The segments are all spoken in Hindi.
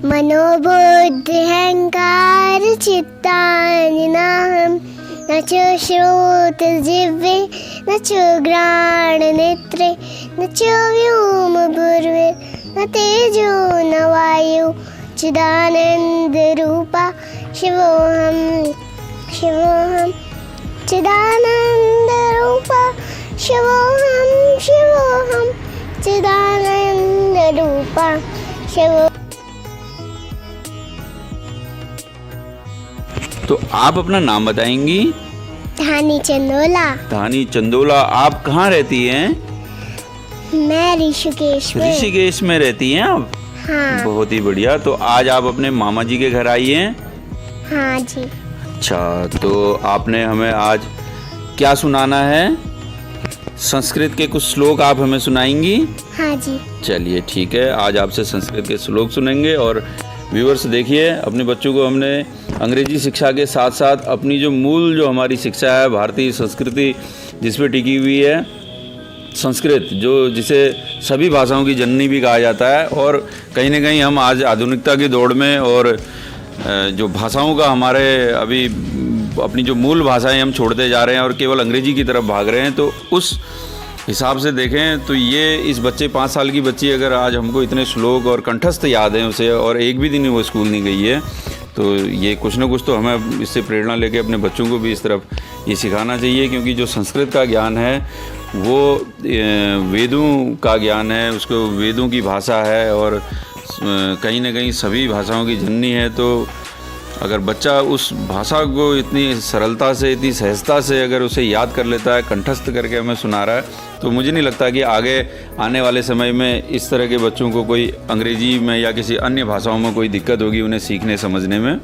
मनोबुद्ध्यहंकार चित्तानि नाहं न च श्रोत्रजिह्वे न च घ्राणनेत्रे न च व्योमभूर्वे न तेजो न वायु चिदानन्दरूपा शिवोऽहं शिवोऽहं चिदानन्दरूपा शिवोऽहं शिवोऽहं चिदानन्दरूपा शिवो। तो आप अपना नाम बताएंगी? धानी चंदोला। धानी चंदोला, आप कहाँ रहती हैं? मैं ऋषिकेश में। ऋषिकेश में रहती हैं आप? हाँ। बहुत ही बढ़िया। तो आज आप अपने मामा जी के घर आई हैं? हाँ जी। अच्छा, तो आपने हमें आज क्या सुनाना है? संस्कृत के कुछ श्लोक आप हमें सुनाएंगी? हाँ जी। चलिए ठीक है, आज आपसे संस्कृत के श्लोक सुनेंगे। और व्यूअर्स देखिए, अपने बच्चों को हमने अंग्रेजी शिक्षा के साथ साथ अपनी जो मूल जो हमारी शिक्षा है, भारतीय संस्कृति जिस पे टिकी हुई है, संस्कृत जो जिसे सभी भाषाओं की जननी भी कहा जाता है, और कहीं ना कहीं हम आज आधुनिकता की दौड़ में और जो भाषाओं का हमारे अभी अपनी जो मूल भाषाएं हम छोड़ते जा रहे हैं और केवल अंग्रेजी की तरफ भाग रहे हैं। तो उस हिसाब से देखें तो ये इस बच्चे 5 साल की बच्ची अगर आज हमको इतने श्लोक और कंठस्थ याद हैं उसे, और एक भी दिन वो स्कूल नहीं गई है, तो ये कुछ ना कुछ तो हमें इससे प्रेरणा लेके अपने बच्चों को भी इस तरफ ये सिखाना चाहिए। क्योंकि जो संस्कृत का ज्ञान है वो वेदों का ज्ञान है, उसको वेदों की भाषा है और कहीं ना कहीं सभी भाषाओं की जननी है। तो अगर बच्चा उस भाषा को इतनी सरलता से, इतनी सहजता से अगर उसे याद कर लेता है, कंठस्थ करके हमें सुना रहा है, तो मुझे नहीं लगता कि आगे आने वाले समय में इस तरह के बच्चों को कोई अंग्रेजी में या किसी अन्य भाषाओं में कोई दिक्कत होगी उन्हें सीखने समझने में।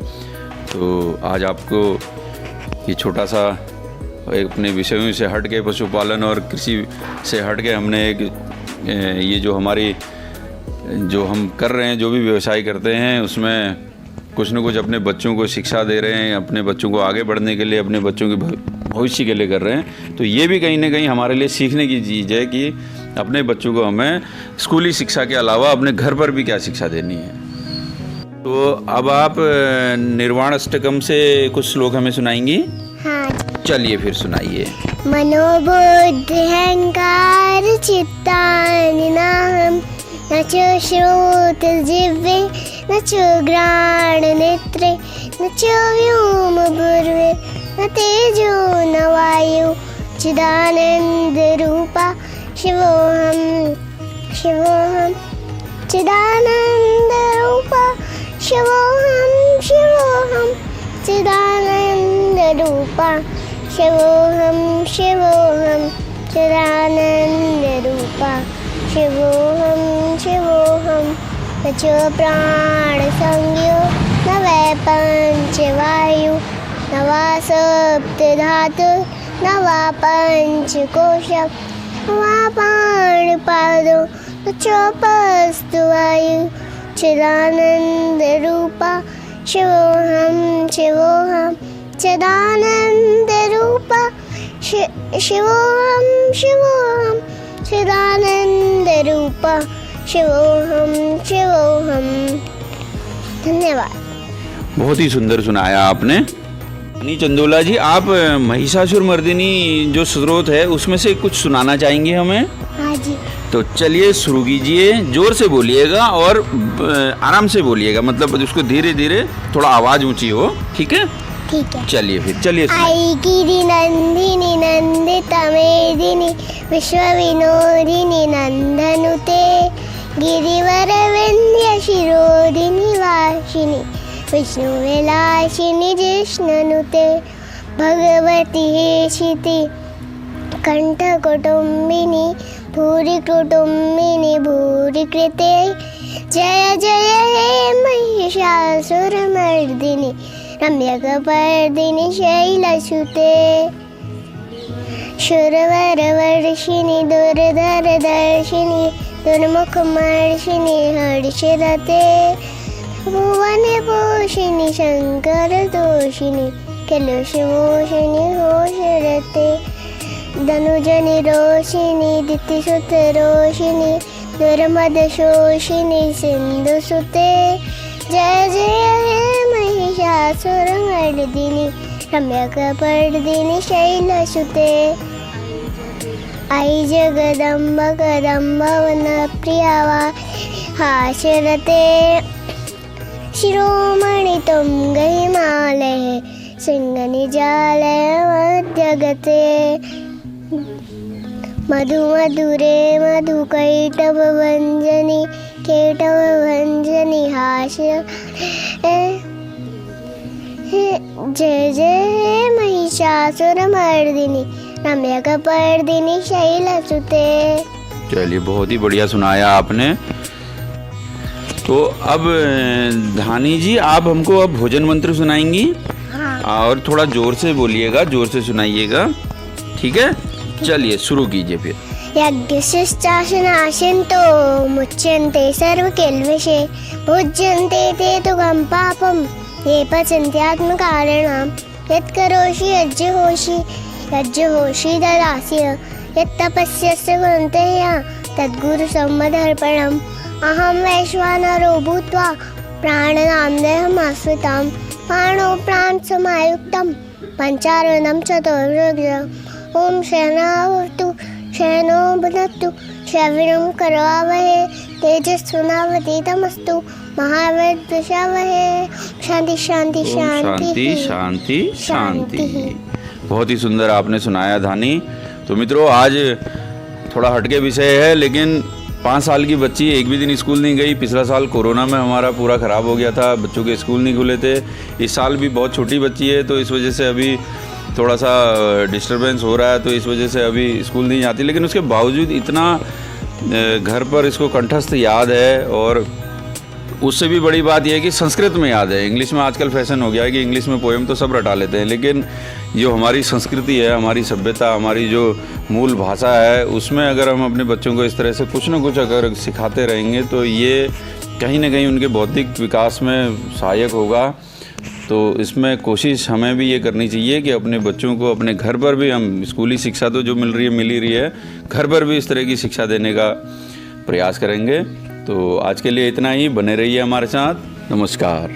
तो आज आपको ये छोटा सा अपने विषयों से हट के, पशुपालन और कृषि से हट के, हमने एक ये जो हमारी जो हम कर रहे हैं, जो भी व्यवसाय करते हैं, उसमें कुछ न कुछ अपने बच्चों को शिक्षा दे रहे हैं, अपने बच्चों को आगे बढ़ने के लिए, अपने बच्चों के भविष्य के लिए कर रहे हैं। तो ये भी कहीं ना कहीं हमारे लिए सीखने की चीज़ है कि अपने बच्चों को हमें स्कूली शिक्षा के अलावा अपने घर पर भी क्या शिक्षा देनी है। तो अब आप निर्वाण अष्टकम से कुछ श्लोक हमें सुनाएंगी? हाँ। चलिए फिर सुनाइए। मनोबुद्ध्यहंकार चित्तानि नाहं न च श्रोत्रजिह्वे न च घ्राणनेत्रे न च व्योमभूर्वे न तेजो न वायु चिदानन्दरूपा शिवोऽहं शिवोऽहं चिदानन्दरूपा शिवोऽहं शिवोऽहं चिदानन्दरूपा शिवोऽहं शिवोऽहं चिदानन्दरूपा शिवोऽहं शिवोऽहं न च प्राणसंज्ञो न वै पञ्चवायु न वा सप्तधातु न वा पञ्चकोशं न वा पाणिपादो न च पस्तुवायु चिदानन्दरूपा शिवोऽहं शिवोऽहं चिदानन्दरूपा शिवोऽहं शिवोऽहं चिदानन्दरूपा शिवोऽहं शिवोऽहं। धन्यवाद। बहुत ही सुंदर सुनाया आपने। धानी चंदोला जी, आप महिषासुर मर्दिनी जो स्रोत है उसमें से कुछ सुनाना चाहेंगे हमें? हाँ जी। तो चलिए शुरू कीजिए। जोर से बोलिएगा और आराम से बोलिएगा, मतलब उसको धीरे धीरे, थोड़ा आवाज़ ऊंची हो, ठीक है? ठीक है। चलिए फिर, चलिए। आई गिरि नंदिनी नंदिता मेदिनी विश्वविनोदिनी नंदनुते गिरिवर विंध्य शिरोदिनी वासिनी विष्णुविलासिनी जिष्णुनुते भगवती हेशिति कंठकुटुम्बिनी भूरि कुटुम्बिनी भूरि कृते जय जय हे महिषासुरमर्दिनी रम्यकपर्दिनी शैलसुते शूरवरवर्षिणी दुर्धरदर्शिनी दुर्मुखमर्षिणी हर्षरते भुवनपोषिणी शङ्करतोषिणी कलुषमोषिणी होषरते धनुजनि रोषिणी दितिसुतरोषिणी दुर्मदशोषिणी सिन्धुसुते जय जय हे महिषासुरमर्दिनि रम्यकपर्दिनि शैलसुते आई जगदम्ब कदम्ब वनप्रिया हाशरते शिरोमणि तुंग हिमालय सिंहनिजालय मध्यगते मधु मधुरे मधुकैटभभञ्जनि केटभभञ्जनि हास्य जय जय हे महिषासुरमर्दिनि रम्यकपर्दिनि शैलसुते। चलिए, बहुत ही बढ़िया सुनाया आपने। तो अब धानी जी, आप हमको अब भोजन मंत्र सुनाएंगी। हाँ। और थोड़ा जोर से बोलिएगा, जोर से सुनाइएगा, ठीक है? चलिए शुरू कीजिए फिर। यज्ञशिष्टाशनाशिन्तो मुच्यन्ते सर्वकिल्बिषे भुज्यन्ते ते तु गं पापं ये पचन्त्यात्मकारिणां यत्करोषि यज्जुहोषि ददास्य यत्तपस्यस्य कुन्तेया तद्गुरुसम्मदर्पणम् अहं वैश्वानरो भूत्वा प्राणनां देहमाश्रितां प्राणो प्राणसमायुक्तं पञ्चार्वणं चतुर्भुजम् ॐ शयनावतु शयनो भुनक्तु शयनं करवावहे तेजस्विनावतीतमस्तु महावीर्यशावहे। शांति शांति शांति शांति शांति। बहुत ही सुंदर आपने सुनाया धानी। तो मित्रों, आज थोड़ा हटके विषय है, लेकिन 5 साल की बच्ची एक भी दिन स्कूल नहीं गई। पिछला साल कोरोना में हमारा पूरा ख़राब हो गया था, बच्चों के स्कूल नहीं खुले थे। इस साल भी बहुत छोटी बच्ची है, तो इस वजह से अभी थोड़ा सा डिस्टरबेंस हो रहा है, तो इस वजह से अभी स्कूल नहीं जाती। लेकिन उसके बावजूद इतना घर पर इसको कंठस्थ याद है, और उससे भी बड़ी बात यह है कि संस्कृत में याद है। इंग्लिश में आजकल फैशन हो गया है कि इंग्लिश में पोएम तो सब रटा लेते हैं, लेकिन जो हमारी संस्कृति है, हमारी सभ्यता, हमारी जो मूल भाषा है, उसमें अगर हम अपने बच्चों को इस तरह से कुछ ना कुछ अगर सिखाते रहेंगे तो ये कहीं ना कहीं उनके बौद्धिक विकास में सहायक होगा। तो इसमें कोशिश हमें भी ये करनी चाहिए कि अपने बच्चों को अपने घर पर भी, हम स्कूली शिक्षा तो जो मिल रही है, घर पर भी इस तरह की शिक्षा देने का प्रयास करेंगे। तो आज के लिए इतना ही। बने रहिए हमारे साथ। नमस्कार।